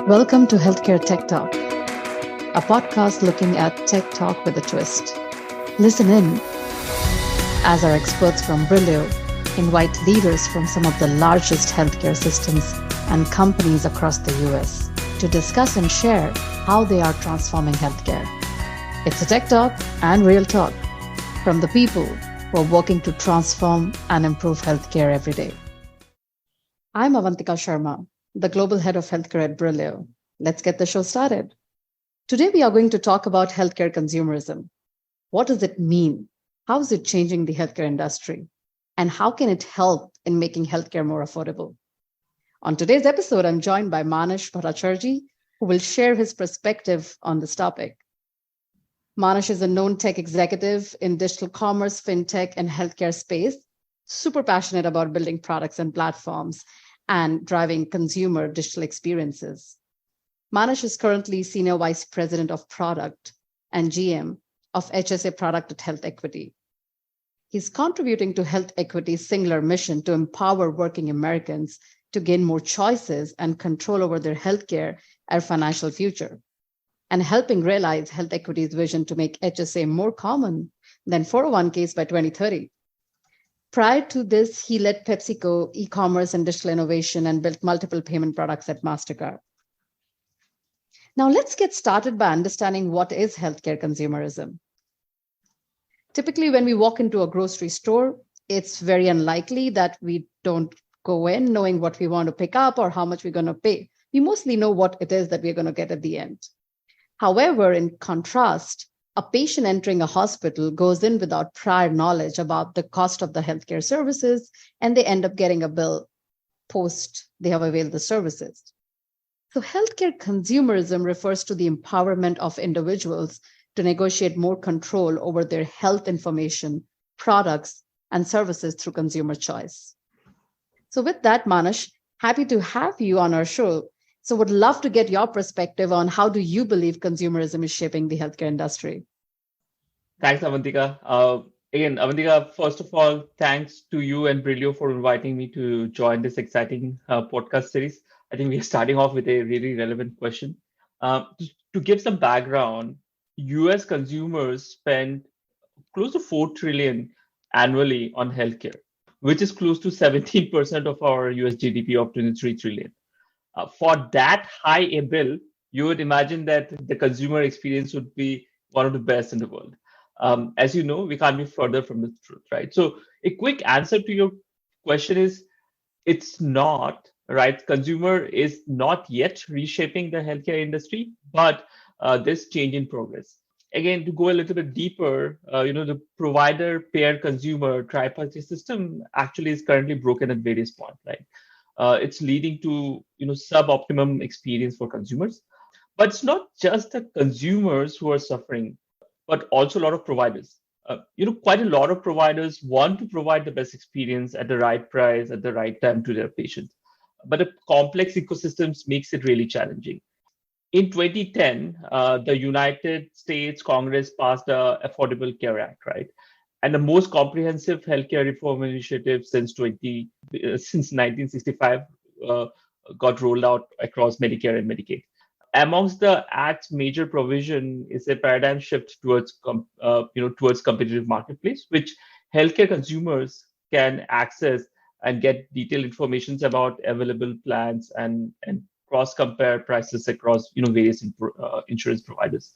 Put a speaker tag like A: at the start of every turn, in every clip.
A: Welcome to Healthcare Tech Talk, a podcast looking at tech talk with a twist. Listen in as our experts from Brillio invite leaders from some of the largest healthcare systems and companies across the US to discuss and share how they are transforming healthcare. It's a tech talk and real talk from the people who are working to transform and improve healthcare every day. I'm Avantika Sharma, the Global Head of Healthcare at Brillio. Let's get the show started. Today, we are going to talk about healthcare consumerism. What does it mean? How is it changing the healthcare industry? And how can it help in making healthcare more affordable? On today's episode, I'm joined by Manash Bhattacharjee, who will share his perspective on this topic. Manash is a known tech executive in digital commerce, fintech, and healthcare space, super passionate about building products and platforms and driving consumer digital experiences. Manash is currently Senior Vice President of Product and GM of HSA Product at Health Equity. He's contributing to Health Equity's singular mission to empower working Americans to gain more choices and control over their healthcare and financial future, and helping realize Health Equity's vision to make HSA more common than 401ks by 2030. Prior to this, he led PepsiCo e-commerce and digital innovation and built multiple payment products at MasterCard. Now, let's get started by understanding what is healthcare consumerism. Typically, when we walk into a grocery store, it's very unlikely that we don't go in knowing what we want to pick up or how much we're going to pay. We mostly know what it is that we're going to get at the end. However, in contrast, a patient entering a hospital goes in without prior knowledge about the cost of the healthcare services, and they end up getting a bill post they have availed the services. So healthcare consumerism refers to the empowerment of individuals to negotiate more control over their health information, products, and services through consumer choice. So with that, Manash, happy to have you on our show. So would love to get your perspective on how do you believe consumerism is shaping the healthcare industry?
B: Thanks, Avantika. Avantika, first of all, thanks to you and Brillio for inviting me to join this exciting podcast series. I think we are starting off with a really relevant question. To give some background, US consumers spend close to 4 trillion annually on healthcare, which is close to 17% of our US GDP of 23 trillion. For that high a bill, you would imagine that the consumer experience would be one of the best in the world. As you know, we can't be further from the truth, right? So a quick answer to your question is it's not, right? Consumer is not yet reshaping the healthcare industry, but there's change in progress. Again, to go a little bit deeper, the provider, payer, consumer tripartite system actually is currently broken at various points, right? It's leading to suboptimum experience for consumers. But it's not just the consumers who are suffering, but also a lot of providers. Quite a lot of providers want to provide the best experience at the right price at the right time to their patients. But the complex ecosystems makes it really challenging. In 2010, the United States Congress passed the Affordable Care Act, right? And the most comprehensive healthcare reform initiative since 1965 got rolled out across Medicare and Medicaid. Amongst the Act's major provision is a paradigm shift towards competitive marketplace, which healthcare consumers can access and get detailed information about available plans and cross-compare prices across various insurance providers.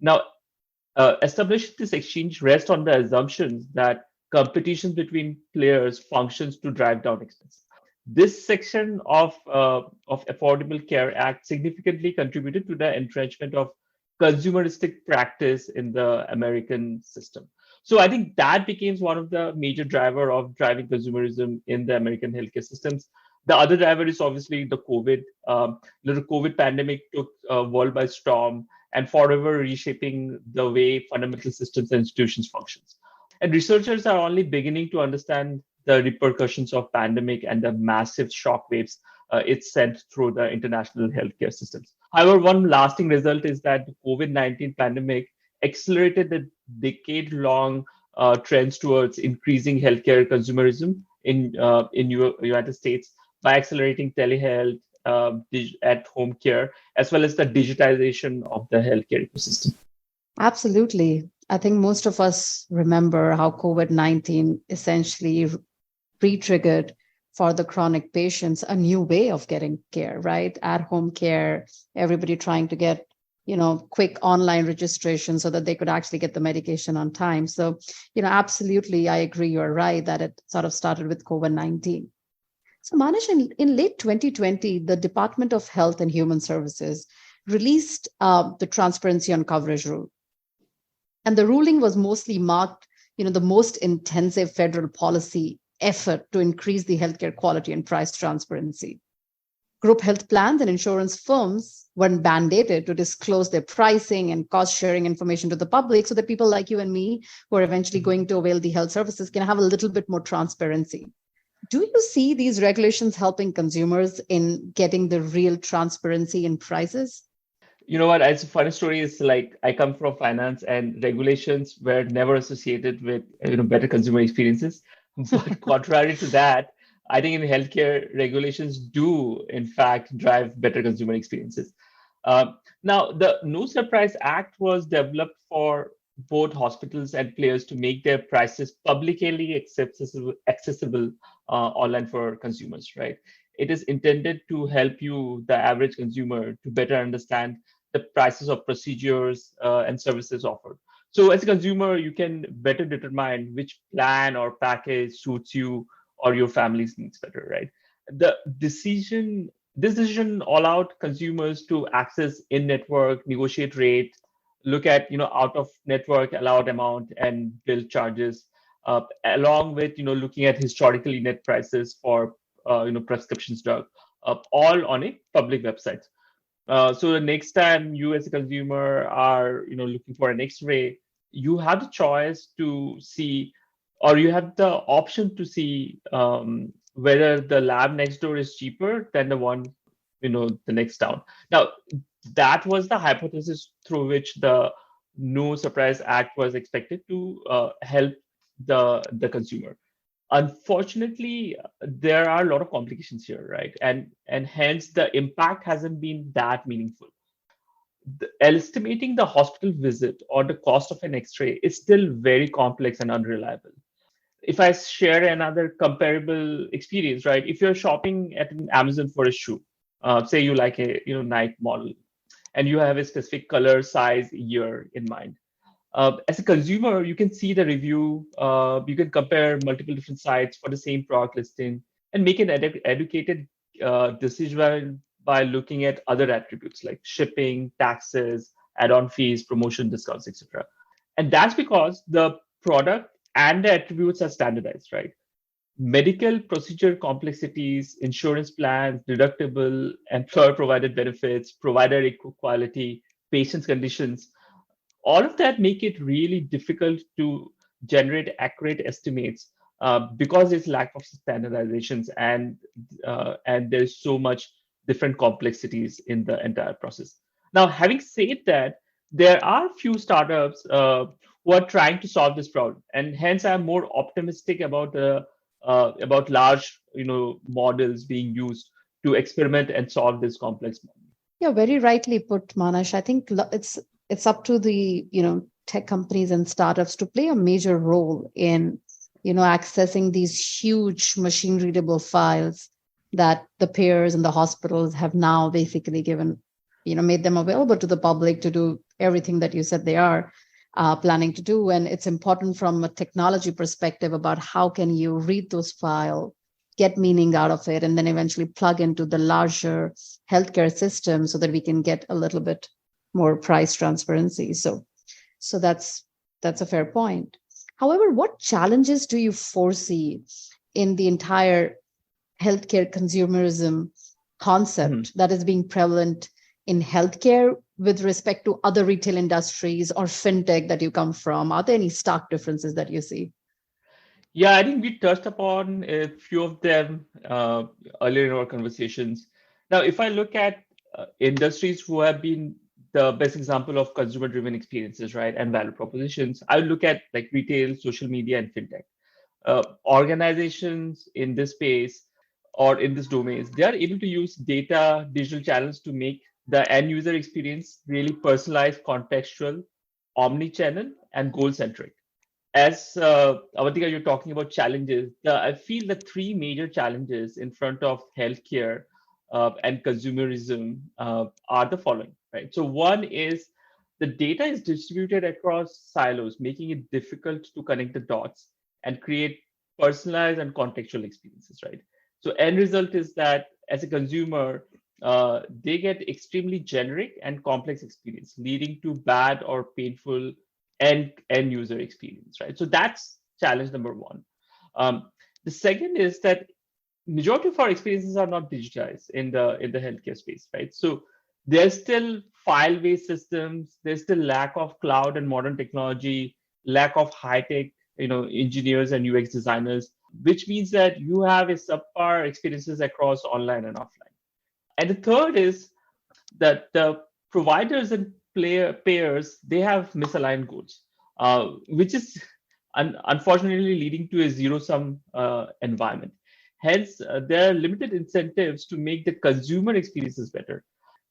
B: Now, establishing this exchange rests on the assumptions that competition between players functions to drive down expenses. This section of Affordable Care Act significantly contributed to the entrenchment of consumeristic practice in the American system. So I think that became one of the major driver of driving consumerism in the American healthcare systems. The other driver is obviously the COVID. The COVID pandemic took world by storm and forever reshaping the way fundamental systems and institutions functions. And researchers are only beginning to understand the repercussions of pandemic and the massive shockwaves it sent through the international healthcare systems. However, one lasting result is that the COVID-19 pandemic accelerated the decade-long trends towards increasing healthcare consumerism in United States by accelerating telehealth, at-home care, as well as the digitization of the healthcare ecosystem.
A: Absolutely. I think most of us remember how COVID-19 essentially re-triggered for the chronic patients a new way of getting care, right? At home care, everybody trying to get, quick online registration so that they could actually get the medication on time. So, absolutely, I agree. You're right that it sort of started with COVID-19. So, Manish, in late 2020, the Department of Health and Human Services released the Transparency on Coverage Rule. And the ruling was mostly marked, the most intensive federal policy effort to increase the healthcare quality and price transparency. Group health plans and insurance firms were mandated to disclose their pricing and cost sharing information to the public so that people like you and me who are eventually going to avail the health services can have a little bit more transparency. Do you see these regulations helping consumers in getting the real transparency in prices?
B: You know what? It's a funny story. Is like I come from finance, and regulations were never associated with better consumer experiences. But contrary to that, I think in healthcare, regulations do in fact drive better consumer experiences. Now, the No Surprise Act was developed for both hospitals and players to make their prices publicly accessible online for consumers, right? It is intended to help you, the average consumer, to better understand the prices of procedures and services offered. So, as a consumer, you can better determine which plan or package suits you or your family's needs better, right? The decision this decision allowed consumers to access in-network, negotiate rate, look at out of network allowed amount and bill charges, along with looking at historically net prices for prescriptions drug, all on a public website. So the next time you as a consumer are looking for an X-ray, you have the choice to see, or you have the option to see whether the lab next door is cheaper than the one the next town. Now that was the hypothesis through which the No Surprise Act was expected to help the consumer. Unfortunately, there are a lot of complications here, right? And hence the impact hasn't been that meaningful. Estimating the hospital visit or the cost of an X-ray is still very complex and unreliable. If I share another comparable experience, right? If you're shopping at an Amazon for a shoe, say you like a Nike model, and you have a specific color, size, year in mind. As a consumer, you can see the review, you can compare multiple different sites for the same product listing and make an educated decision by looking at other attributes like shipping, taxes, add-on fees, promotion discounts, etc. And that's because the product and the attributes are standardized, right? Medical procedure complexities, insurance plans, deductible, employer provided benefits, provider equality, patient's conditions, all of that make it really difficult to generate accurate estimates because there's lack of standardizations and there's so much different complexities in the entire process. Now, having said that, there are few startups who are trying to solve this problem, and hence I'm more optimistic about large models being used to experiment and solve this complex problem.
A: Yeah, very rightly put, Manash. I think it's up to the tech companies and startups to play a major role in accessing these huge machine readable files that the payers and the hospitals have now basically given made them available to the public to do everything that you said they are planning to do. And it's important from a technology perspective about how can you read those files, get meaning out of it, and then eventually plug into the larger healthcare system so that we can get a little bit more price transparency. So that's a fair point. However, what challenges do you foresee in the entire healthcare consumerism concept that is being prevalent in healthcare with respect to other retail industries or fintech that you come from? Are there any stark differences that you see?
B: Yeah, I think we touched upon a few of them earlier in our conversations. Now, if I look at industries who have been the best example of consumer-driven experiences, right, and value propositions, I would look at like retail, social media, and fintech. Organizations in this space or in this domains, they are able to use data, digital channels to make the end user experience really personalized, contextual, omni-channel, and goal-centric. As Avantika, you're talking about challenges. I feel the three major challenges in front of healthcare and consumerism are the following, right? So one is the data is distributed across silos, making it difficult to connect the dots and create personalized and contextual experiences, right? So end result is that as a consumer, they get extremely generic and complex experience, leading to bad or painful end user experience, right? So that's challenge number one. The second is that majority of our experiences are not digitized in the healthcare space, right? So there's still file-based systems, there's still lack of cloud and modern technology, lack of high-tech, engineers and UX designers, which means that you have a subpar experiences across online and offline. And the third is that the providers and payers, they have misaligned goals, which is unfortunately leading to a zero-sum environment. Hence, there are limited incentives to make the consumer experiences better.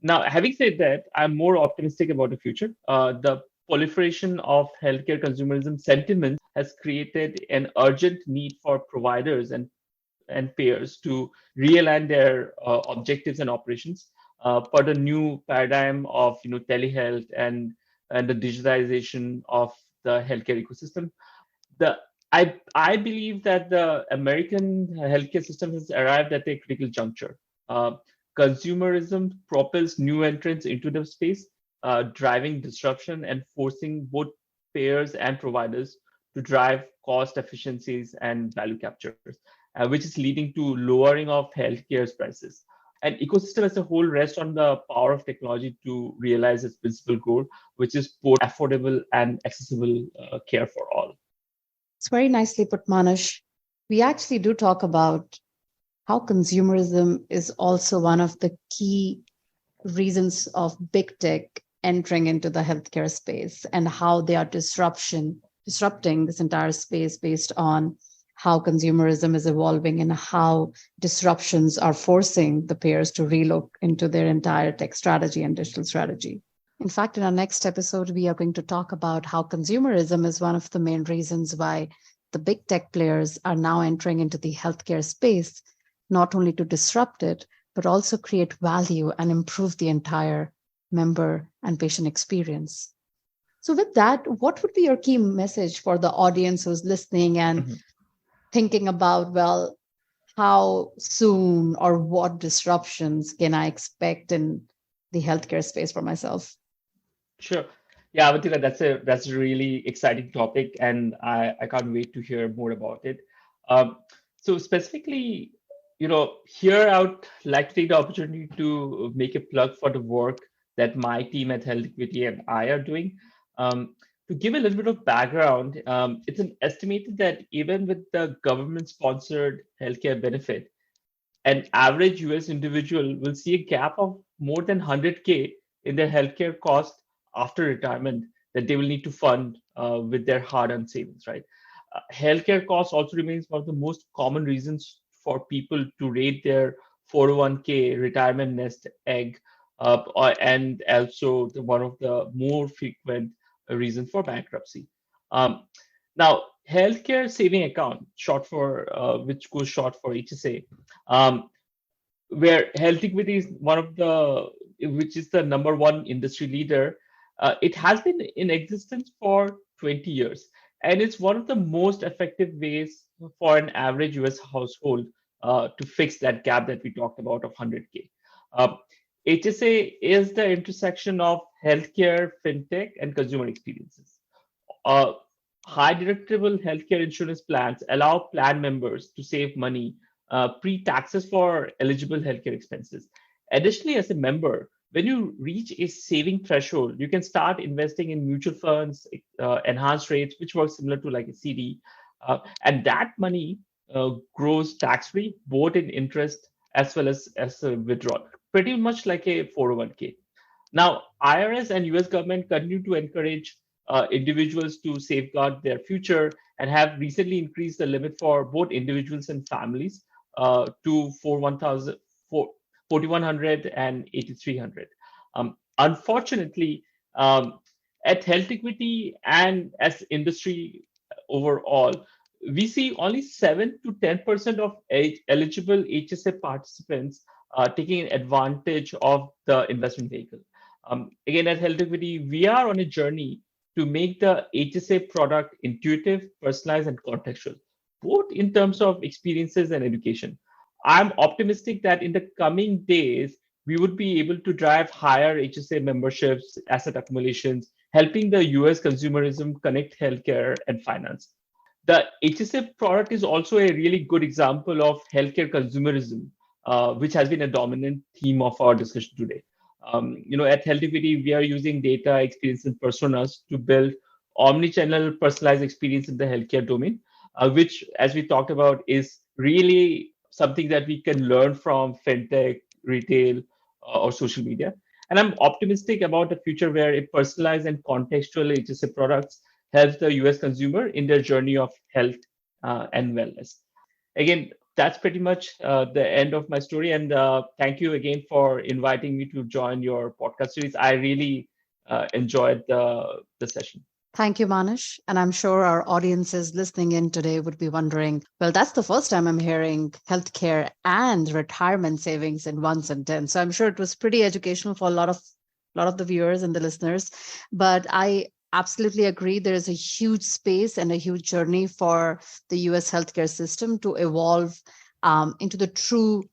B: Now, having said that, I'm more optimistic about the future. The proliferation of healthcare consumerism sentiment has created an urgent need for providers and payers to realign their objectives and operations for the new paradigm of telehealth and the digitization of the healthcare ecosystem. The I believe that the American healthcare system has arrived at a critical juncture. Uh, Consumerism propels new entrants into the space, driving disruption and forcing both payers and providers to drive cost efficiencies and value captures, which is leading to lowering of healthcare's prices. And ecosystem as a whole rests on the power of technology to realize its principal goal, which is both affordable and accessible care for all.
A: It's very nicely put, Manish. We actually do talk about how consumerism is also one of the key reasons of big tech entering into the healthcare space and how they are disrupting this entire space based on how consumerism is evolving and how disruptions are forcing the payers to relook into their entire tech strategy and digital strategy. In fact, in our next episode, we are going to talk about how consumerism is one of the main reasons why the big tech players are now entering into the healthcare space, not only to disrupt it, but also create value and improve the entire member and patient experience. So, with that, what would be your key message for the audience who's listening and
B: Mhm.
A: thinking about, well, how soon or what disruptions can I expect in the healthcare space for myself?
B: Sure. Yeah, Avantika, that's a really exciting topic, and I can't wait to hear more about it. Um, so specifically, here I would like to take the opportunity to make a plug for the work that my team at Health Equity and I are doing. Um, to give a little bit of background, it's an estimated that even with the government-sponsored healthcare benefit, an average US individual will see a gap of more than 100K in their healthcare cost after retirement that they will need to fund with their hard-earned savings, right? Healthcare costs also remains one of the most common reasons for people to rate their 401k retirement nest egg, and also one of the more frequent reasons for bankruptcy. Um, Now, healthcare saving account, short for which goes short for HSA, um, where health equity is one of the which is the number one industry leader. It has been in existence for 20 years, and it's one of the most effective ways for an average US household to fix that gap that we talked about of 100K. uh, HSA is the intersection of healthcare, fintech, and consumer experiences. uh, High deductible healthcare insurance plans allow plan members to save money pre-taxes for eligible healthcare expenses. Additionally, as a member, when you reach a saving threshold, you can start investing in mutual funds, enhanced rates, which works similar to like a CD, and that money grows tax-free, both in interest as well as a withdrawal, pretty much like a 401k. Now, IRS and US government continue to encourage individuals to safeguard their future and have recently increased the limit for both individuals and families to 4100 and 8300. Unfortunately, at health equity and as industry overall, we see only 7 to 10% of eligible HSA participants taking advantage of the investment vehicle. Again, at Health Equity, we are on a journey to make the HSA product intuitive, personalized, and contextual, both in terms of experiences and education. I'm optimistic that in the coming days, we would be able to drive higher HSA memberships, asset accumulations, helping the US consumerism connect healthcare and finance. The HSA product is also a really good example of healthcare consumerism, which has been a dominant theme of our discussion today. At Health Equity, we are using data, experience, and personas to build omni-channel personalized experience in the healthcare domain, which, as we talked about, is really something that we can learn from fintech, retail, or social media. And I'm optimistic about the future where a personalized and contextual HSA products helps the US consumer in their journey of health and wellness. Again, that's pretty much the end of my story. And thank you again for inviting me to join your podcast series. I really enjoyed the session.
A: Thank you, Manash. And I'm sure our audiences listening in today would be wondering, well, that's the first time I'm hearing healthcare and retirement savings in one sentence. So I'm sure it was pretty educational for a lot of the viewers and the listeners. But I absolutely agree. There is a huge space and a huge journey for the US healthcare system to evolve into the true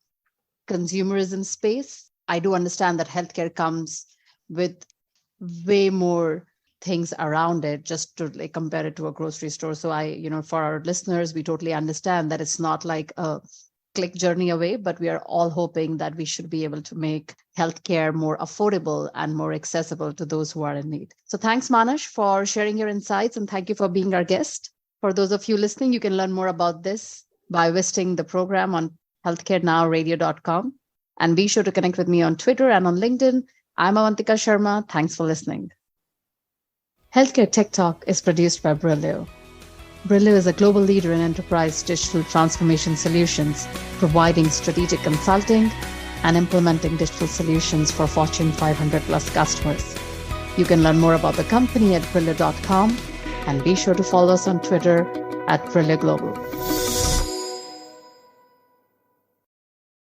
A: consumerism space. I do understand that healthcare comes with way more things around it, just to like compare it to a grocery store. So for our listeners, we totally understand that it's not like a click journey away, but we are all hoping that we should be able to make healthcare more affordable and more accessible to those who are in need. So thanks, Manash, for sharing your insights, and thank you for being our guest. For those of you listening, you can learn more about this by visiting the program on healthcarenowradio.com, and be sure to connect with me on Twitter and on LinkedIn. I'm Avantika Sharma. Thanks for listening. Healthcare Tech Talk is produced by Brillio. Brillio is a global leader in enterprise digital transformation solutions, providing strategic consulting and implementing digital solutions for Fortune 500 plus customers. You can learn more about the company at Brillio.com, and be sure to follow us on Twitter at Brillio Global.